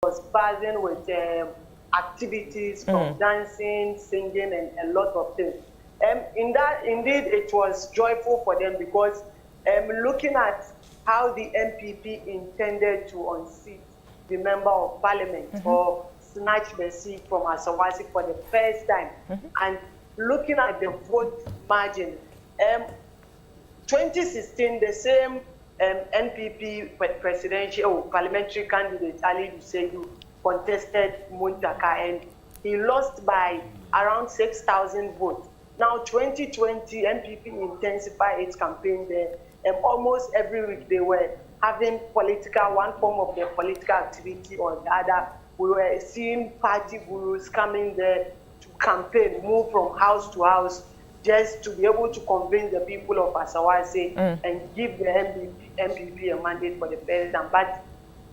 was buzzing with activities from dancing, singing, and a lot of things. Indeed, it was joyful for them because looking at how the MPP intended to unseat the member of parliament or snatch the seat from Asokwa for the first time, and looking at the vote margin, 2016, the same NPP presidential parliamentary candidate Ali Duseyu contested Muntaka, and he lost by around 6,000 votes. Now, 2020, NPP intensified its campaign there, and almost every week they were having one form of their political activity or the other. We were seeing party gurus coming there to campaign, move from house to house, just to be able to convince the people of Asokwa and give the MPP a mandate for the president. But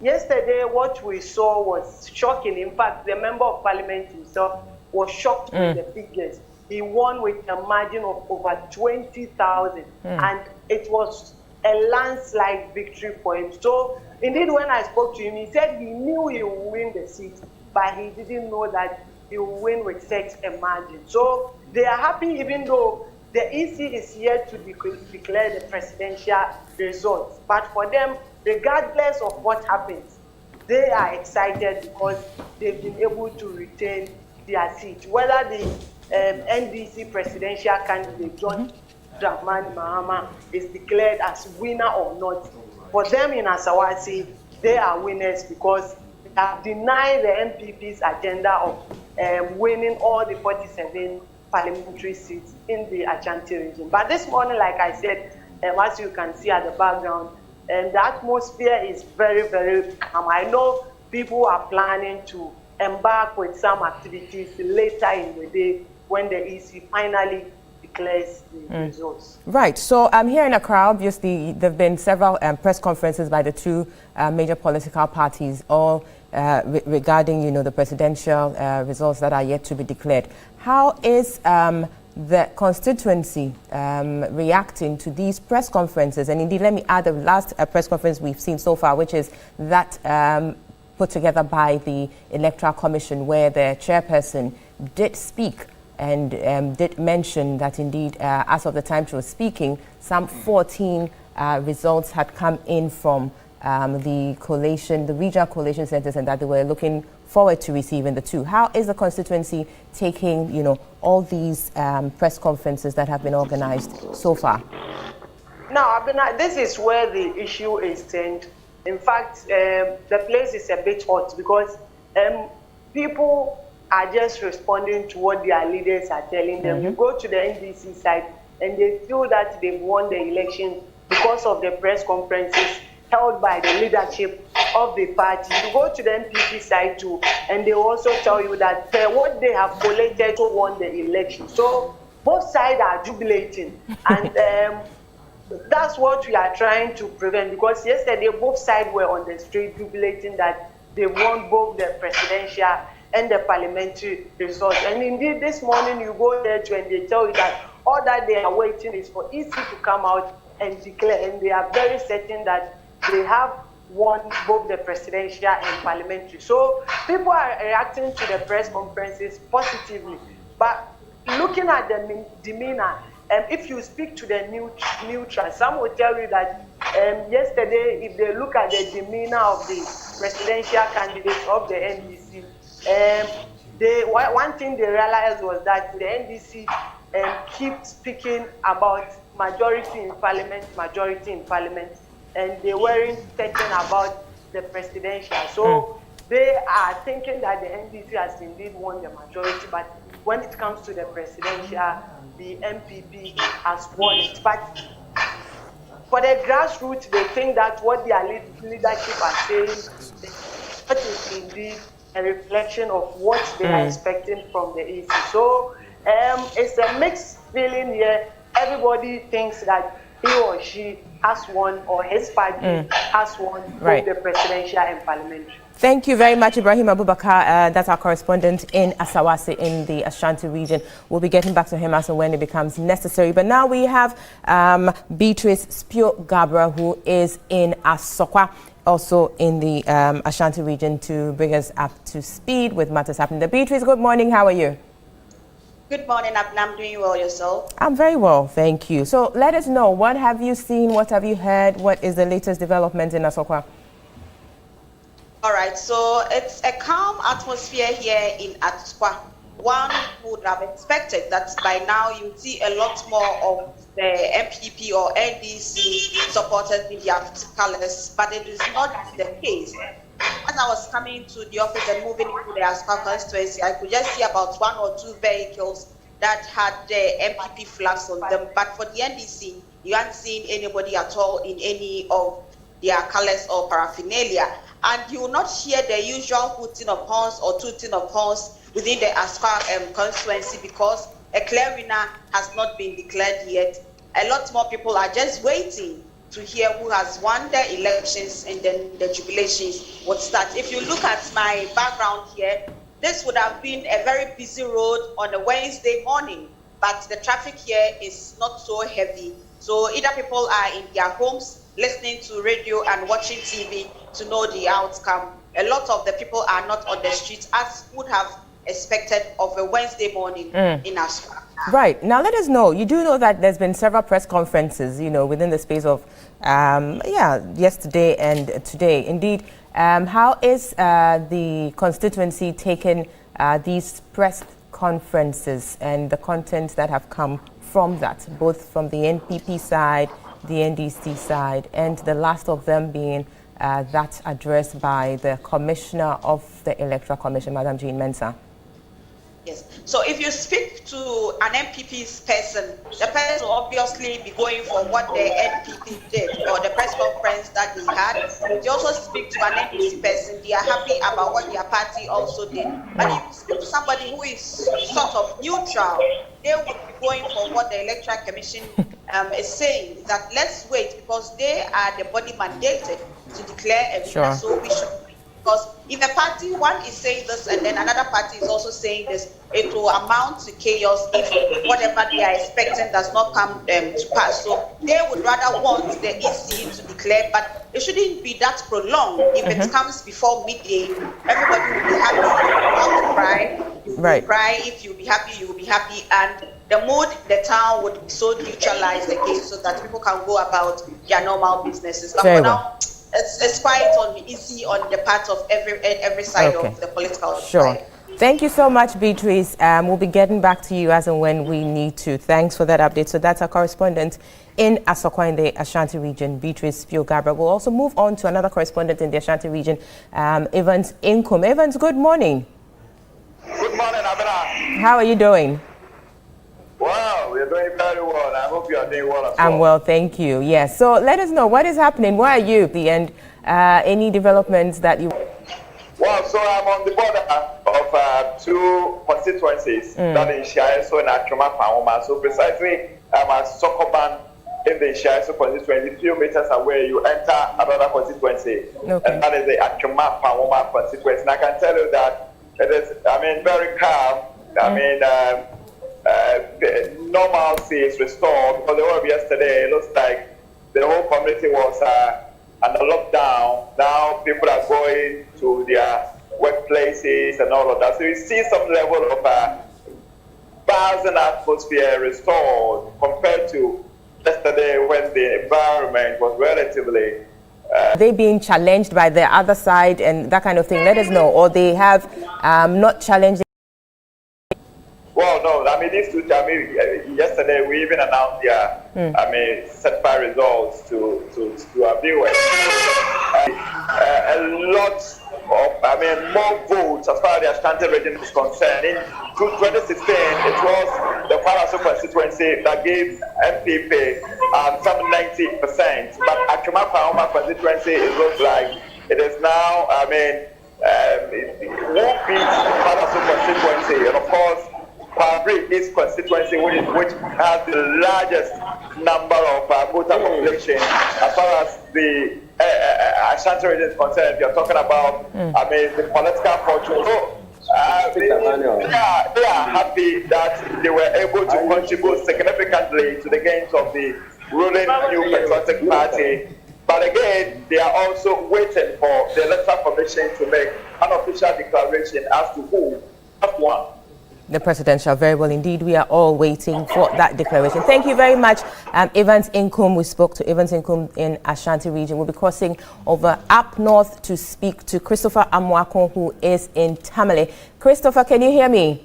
yesterday, what we saw was shocking. In fact, the member of parliament himself was shocked with the figures. He won with a margin of over 20,000, and it was a landslide victory for him. So, indeed, when I spoke to him, he said he knew he would win the seat, but he didn't know that he would win with such a margin. So, they are happy even though the EC is yet to declare the presidential results. But for them, regardless of what happens, they are excited because they've been able to retain their seat. Whether the NDC presidential candidate, John Dramani Mahama, is declared as winner or not, for them in Asokwa, they are winners because they have denied the MPP's agenda of winning all the 47 parliamentary seats in the Ashanti region. But this morning, like I said, as you can see at the background, the atmosphere is very, very calm. I know people are planning to embark with some activities later in the day when the EC finally declares the results. Right. So here in Accra, obviously, there have been several press conferences by the two major political parties, all regarding, the presidential results that are yet to be declared. How is the constituency reacting to these press conferences? And indeed, let me add the last press conference we've seen so far, which is that put together by the Electoral Commission, where the chairperson did speak and did mention that indeed, as of the time she was speaking, some 14 results had come in from the regional collation centers, and that they were looking forward to receiving the two. How is the constituency taking, all these press conferences that have been organized so far? Now, this is where the issue is turned. In fact, the place is a bit hot because people are just responding to what their leaders are telling them. You go to the NDC side and they feel that they've won the election because of the press conferences held by the leadership of the party. You go to the NPP side too, and they also tell you that what they have collated to won the election. So both sides are jubilating, and that's what we are trying to prevent, because yesterday both sides were on the street jubilating that they won both the presidential and the parliamentary results. And indeed, this morning you go there too, and they tell you that all that they are waiting is for EC to come out and declare, and they are very certain that they have won both the presidential and parliamentary. So people are reacting to the press conferences positively. But looking at the demeanor, if you speak to the neutral, some will tell you that yesterday, if they look at the demeanor of the presidential candidates of the NDC, one thing they realized was that the NDC keep speaking about majority in parliament, and they weren't thinking about the presidential. So they are thinking that the NDC has indeed won the majority, but when it comes to the presidential, the MPP has won it. But for the grassroots, they think that what their leadership are saying is indeed a reflection of what they are expecting from the EC. So it's a mixed feeling here. Everybody thinks that he or she has won, or his party has won both the presidential and parliamentary. Thank you very much, Ibrahim Abubakar. That's our correspondent in Asawase in the Ashanti region. We'll be getting back to him as and when it becomes necessary. But now we have Beatrice Spio Gabra, who is in Asokwa. also in the Ashanti region to bring us up to speed with matters happening there. Beatrice, good morning. How are you? Good morning, Abna. I'm doing well. Yourself? I'm very well, thank you. So let us know, what have you seen? What have you heard? What is the latest development in Asokwa? All right. So it's a calm atmosphere here in Asokwa. One would have expected that by now you see a lot more of the MPP or NDC supporters in their colors, but it is not the case. As I was coming to the office and moving into the Asokwa constituency, I could just see about 1 or 2 vehicles that had the MPP flags on them. But for the NDC, you haven't seen anybody at all in any of their colors or paraphernalia. And you will not hear the usual hooting of horns or tooting of horns within the Asokwa constituency because a clear winner has not been declared yet. A lot more people are just waiting to hear who has won the elections, and then the jubilations would start. If you look at my background here, this would have been a very busy road on a Wednesday morning, but the traffic here is not so heavy. So either people are in their homes listening to radio and watching TV to know the outcome. A lot of the people are not on the streets as would have expected of a Wednesday morning in Asokwa. Right. Now let us know. You do know that there's been several press conferences, within the space of, yesterday and today. Indeed, how is the constituency taking these press conferences and the content that have come from that, both from the NPP side, the NDC side, and the last of them being that addressed by the Commissioner of the Electoral Commission, Madam Jean Mensah? Yes. So if you speak to an NPP's person, the person will obviously be going for what the NPP did or the press conference that they had. If you also speak to an NDC person, they are happy about what their party also did. But if you speak to somebody who is sort of neutral, they would be going for what the Electoral Commission is saying, that let's wait because they are the body mandated to declare a winner. Sure. So we should. Because if a party, one is saying this and then another party is also saying this, it will amount to chaos if whatever they are expecting does not come to pass. So they would rather want the EC to declare, but it shouldn't be that prolonged. If it comes before midday, everybody will be happy. You want to cry, you will cry. If you'll be happy, you will be happy. And the mood, the town would be so neutralized again so that people can go about their normal businesses. But for now, it's quite easy on the part of every side of the political side. Thank you so much, Beatrice. We'll be getting back to you as and when we need to. Thanks for that update. So that's our correspondent in Asokwa in the Ashanti region, Beatrice Fiogabra. We'll also move on to another correspondent in the Ashanti region, Evans Inkum. Evans, good morning. Good morning, Abena. How are you doing? Wow, we're doing very well. I hope you are doing well as well. I'm well, thank you. Yes. So let us know what is happening. Where are you at the end? Any developments that you... Well, so I'm on the border of 2 constituencies, that is Shiaso and Achuma Pahoma. So precisely, I'm at Sokoban in the Shiaso constituency, a few meters away, you enter another constituency. And that is the Achuma Pahoma constituency. And I can tell you that it is, very calm. Normalcy is restored because the whole of yesterday, it looks like the whole community was under lockdown. Now people are going to their workplaces and all of that. So you see some level of buzz and atmosphere restored compared to yesterday when the environment was relatively... they being challenged by the other side and that kind of thing? Let us know. Or they have not challenged. Well, no, these two, yesterday we even announced their, certified results to our viewers. A lot of, more votes as far as the Ashanti region is concerned. In 2016, it was the Asokwa constituency that gave MPP some 90%, but Achuma Pahoma constituency, it looks like it is now, it won't beat Asokwa constituency, and of course, this constituency, which has the largest number of voter population, as far as the Ashanti region is concerned, you're talking about, the political fortune. So, they are happy that they were able to contribute significantly to the gains of the ruling New Patriotic Party. But But again, they are also waiting for the Electoral Commission to make an official declaration as to who has won. The presidential, very well indeed. We are all waiting for that declaration. Thank you very much, Evans Inkum. We spoke to Evans Inkum in Ashanti region. We'll be crossing over up north to speak to Christopher Amoako, who is in Tamale. Christopher, can you hear me?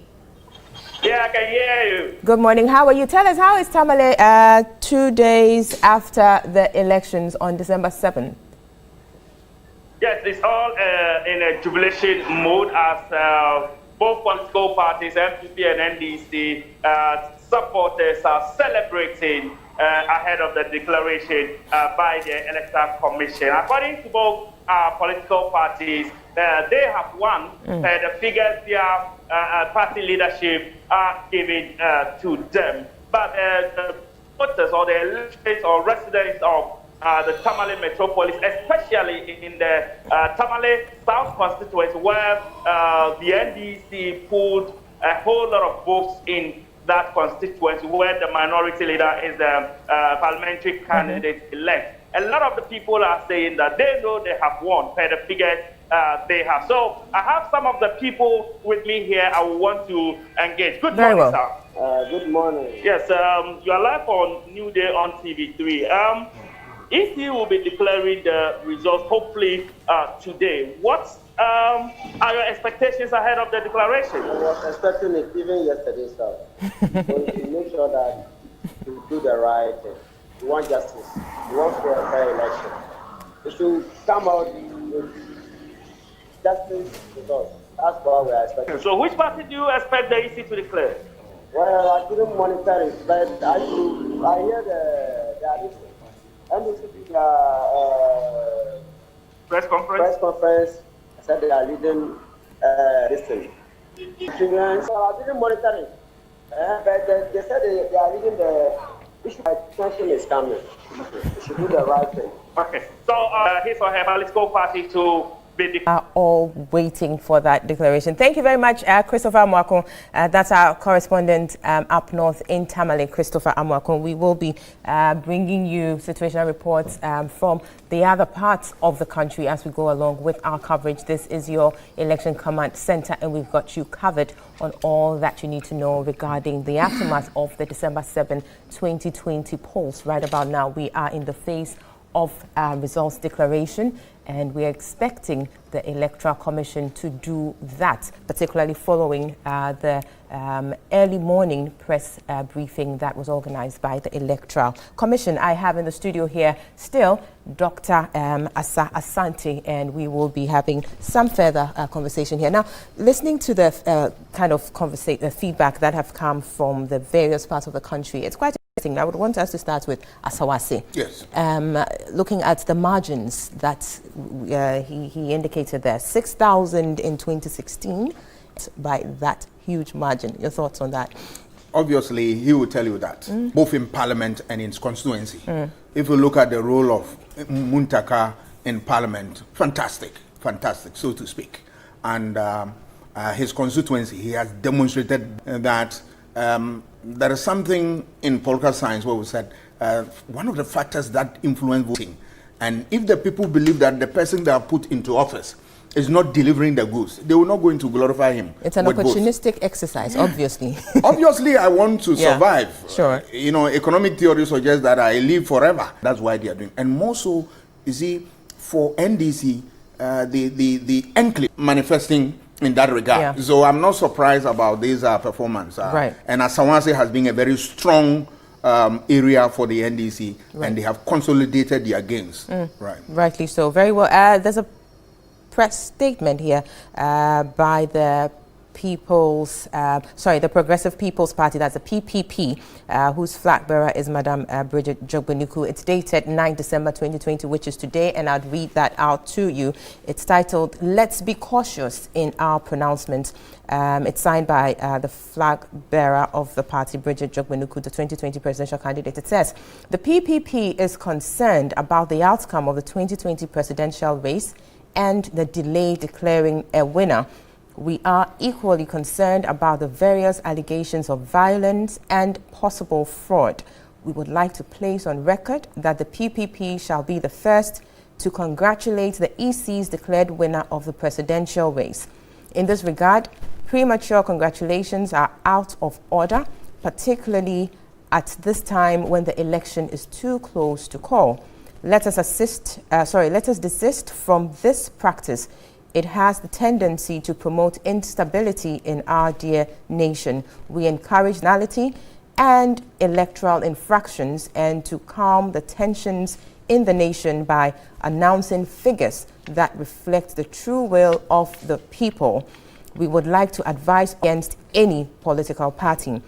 Yeah, I can hear you. Good morning. How are you? Tell us, how is Tamale 2 days after the elections on December 7th? Yes, it's all in a jubilation mode as both political parties, MPP and NDC, supporters are celebrating ahead of the declaration by the Electoral Commission. According to both political parties, they have won. The figures their party leadership are giving to them. But the voters or the electors or residents of the Tamale metropolis, especially in the Tamale South Constituency, where the NDC pulled a whole lot of votes in that constituency, where the minority leader is the parliamentary candidate elect. A lot of the people are saying that they know they have won per the figures they have. So I have some of the people with me here I want to engage. Good morning, sir. Good morning. Yes, you are live on New Day on TV3. If you will be declaring the results, hopefully today, what are your expectations ahead of the declaration? I was expecting it even yesterday, sir. So to make sure that you do the right thing. You want justice. You want fair election. You should come out with justice results. That's what we are expecting. So which party do you expect the EC to declare? Well, I didn't monitor it, but I hear the addition. And this Press conference, I said they are leading this thing. So I didn't monitor it. But they said they are leading the issue. Attention is coming. They should do the right thing. Okay. So his or her political party to be Are all waiting for that declaration. Thank you very much, Christopher Amoako. That's our correspondent up north in Tamale, Christopher Amoako. We will be bringing you situational reports from the other parts of the country as we go along with our coverage. This is your Election Command Center, and we've got you covered on all that you need to know regarding the aftermath of the December 7, 2020 polls. Right about now, we are in the phase of results declaration, and we are expecting the Electoral Commission to do that, particularly following the early morning press briefing that was organized by the Electoral Commission. I have in the studio here still Dr. Asante, and we will be having some further conversation here. Now, listening to the kind of feedback that have come from the various parts of the country, it's quite interesting. I would want us to start with Asawase. Yes. Looking at the margins that he indicated there, 6,000 in 2016 by that huge margin. Your thoughts on that? Obviously, he will tell you that, both in Parliament and in his constituency. If you look at the role of Muntaka in Parliament, fantastic, so to speak. And his constituency, he has demonstrated that there is something in political science where we said one of the factors that influence voting. And if the people believe that the person they are put into office is not delivering the goods, they will not go into glorify him. It's an opportunistic exercise, obviously. Obviously, I want to survive. Sure. You know, economic theory suggests that I live forever. That's why they are doing. And more so, you see, for NDC, the enclave manifesting in that regard. Yeah. So I'm not surprised about this performance. Right. And Asawase has been a very strong area for the NDC, and they have consolidated their gains. Right. Rightly so. Very well. There's a press statement here by the the Progressive People's Party, that's the PPP, whose flag bearer is Madam Bridget Jogbenuku. It's dated 9 December 2020, which is today, and I'd read that out to you. It's titled, "Let's Be Cautious in Our Pronouncements." It's signed by the flag bearer of the party, Bridget Jogbenuku, the 2020 presidential candidate. It says, "The PPP is concerned about the outcome of the 2020 presidential race and the delay declaring a winner. We are equally concerned about the various allegations of violence and possible fraud. we would like to place on record that the PPP shall be the first to congratulate the EC's declared winner of the presidential race. In this regard, premature congratulations are out of order, particularly at this time when the election is too close to call. Let us desist from this practice. It has the tendency to promote instability in our dear nation. We encourage nationality and electoral infractions and to calm the tensions in the nation by announcing figures that reflect the true will of the people. We would like to advise against any political party.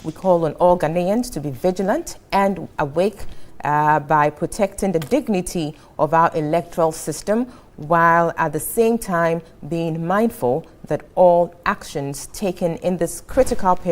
We call on all Ghanaians to be vigilant and awake by protecting the dignity of our electoral system, while at the same time being mindful that all actions taken in this critical period